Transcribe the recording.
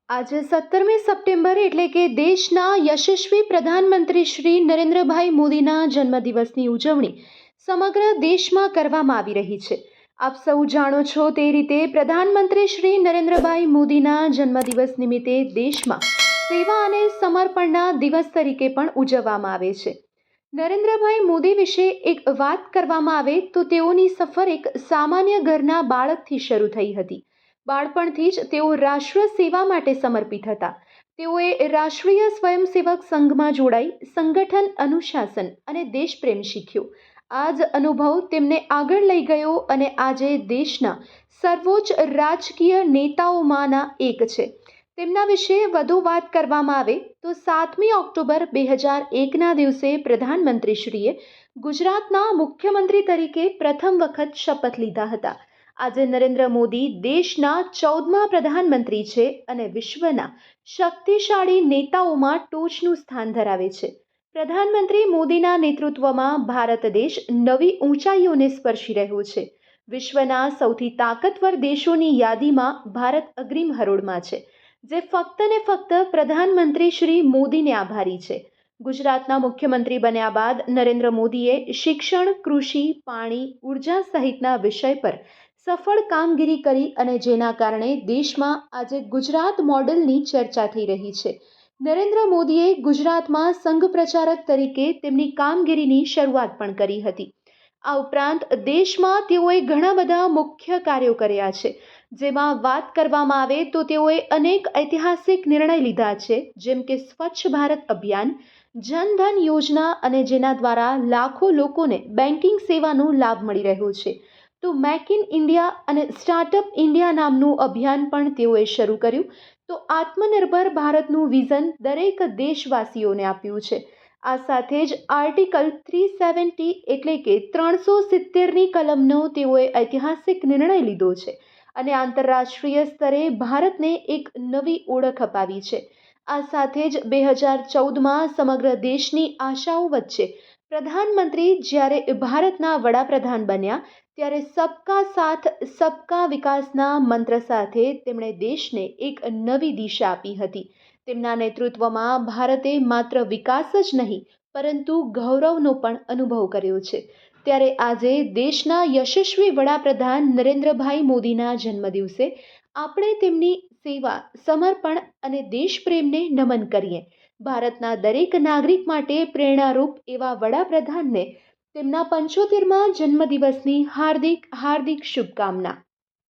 આજે 17મી સપ્ટેમ્બર એટલે કે દેશના યશસ્વી પ્રધાનમંત્રી શ્રી નરેન્દ્રભાઈ મોદીના જન્મદિવસની ઉજવણી સમગ્ર દેશમાં કરવામાં આવી રહી છે। આપ સૌ જાણો છો તે રીતે પ્રધાનમંત્રી શ્રી નરેન્દ્રભાઈ મોદીના જન્મદિવસ નિમિત્તે દેશમાં સેવા અને સમર્પણના દિવસ તરીકે પણ ઉજવવામાં આવે છે। નરેન્દ્રભાઈ મોદી વિશે એક વાત કરવામાં આવે તો તેઓની સફર એક સામાન્ય ઘરના બાળકથી શરૂ થઈ હતી। બાળપણથી જ તેઓ રાષ્ટ્ર સેવા માટે સમર્પિત હતા। તેઓએ રાષ્ટ્રીય સ્વયંસેવક સંઘમાં જોડાઈ સંગઠન, અનુશાસન અને દેશપ્રેમ શીખ્યો। આ જ અનુભવ તેમને આગળ લઈ ગયો અને આજે દેશના સર્વોચ્ચ રાજકીય નેતાઓમાંના એક છે। તેમના વિશે વધુ વાત કરવામાં આવે તો 7મી ઓક્ટોબર 2001ના દિવસે પ્રધાનમંત્રીશ્રીએ ગુજરાતના મુખ્યમંત્રી તરીકે પ્રથમ વખત શપથ લીધા હતા। આજે નરેન્દ્ર મોદી દેશના 14મા પ્રધાનમંત્રી છે અને વિશ્વના શક્તિશાળી નેતાઓમાં ટોચનું સ્થાન ધરાવે છે। પ્રધાનમંત્રી મોદીના નેતૃત્વમાં ભારત દેશ નવી ઊંચાઈઓને સ્પર્શી રહ્યો છે। વિશ્વના સૌથી તાકાતવર દેશોની યાદીમાં ભારત અગ્રીમ હરોળમાં છે, જે ફક્ત ને ફક્ત પ્રધાનમંત્રી શ્રી મોદીને આભારી છે। ગુજરાતના મુખ્યમંત્રી બન્યા બાદ નરેન્દ્ર મોદીએ શિક્ષણ, કૃષિ, પાણી, ઉર્જા સહિતના વિષય પર સફળ કામગીરી કરી અને જેના કારણે દેશમાં આજે ગુજરાત મોડેલની ચર્ચા થઈ રહી છે। નરેન્દ્ર મોદીએ ગુજરાતમાં સંઘ પ્રચારક તરીકે તેમની કામગીરીની શરૂઆત પણ કરી હતી। આ ઉપરાંત દેશમાં તેઓએ ઘણા બધા મુખ્ય કાર્યો કર્યા છે। જેમાં વાત કરવામાં આવે તો તેઓએ અનેક ઐતિહાસિક નિર્ણય લીધા છે, જેમ કે સ્વચ્છ ભારત અભિયાન, જનધન યોજના અને જેના દ્વારા લાખો લોકોને બેન્કિંગ સેવાનો લાભ મળી રહ્યો છે। તો મેક ઇન ઇન્ડિયા અને સ્ટાર્ટઅપ ઇન્ડિયા નામનું અભિયાન પણ તેઓએ શરૂ કર્યું। તો આત્મનિર્ભર ભારતનું વિઝન દરેક દેશવાસીઓને આપ્યું છે। આ સાથે જ આર્ટિકલ 370 એટલે કે 370ની કલમનો તેઓએ ઐતિહાસિક નિર્ણય લીધો છે અને આંતરરાષ્ટ્રીય સ્તરે ભારતને એક નવી ઓળખ અપાવી છે। આ સાથે જ 2014માં સમગ્ર દેશની આશાઓ વચ્ચે પ્રધાનમંત્રી જ્યારે ભારતના વડાપ્રધાન બન્યા ત્યારે સબકા સાથ સબકા વિકાસના મંત્ર સાથે તેમણે દેશને એક નવી દિશા આપી હતી। તેમના નેતૃત્વમાં ભારતે માત્ર વિકાસ જ નહીં પરંતુ ગૌરવનો પણ અનુભવ કર્યો છે। ત્યારે આજે દેશના યશસ્વી વડાપ્રધાન નરેન્દ્રભાઈ મોદીના જન્મદિવસે આપણે તેમની સેવા, સમર્પણ અને દેશપ્રેમને નમન કરીએ। ભારતના દરેક નાગરિક માટે પ્રેરણારૂપ એવા વડાપ્રધાનને તેમના 75મા જન્મદિવસની હાર્દિક શુભકામના।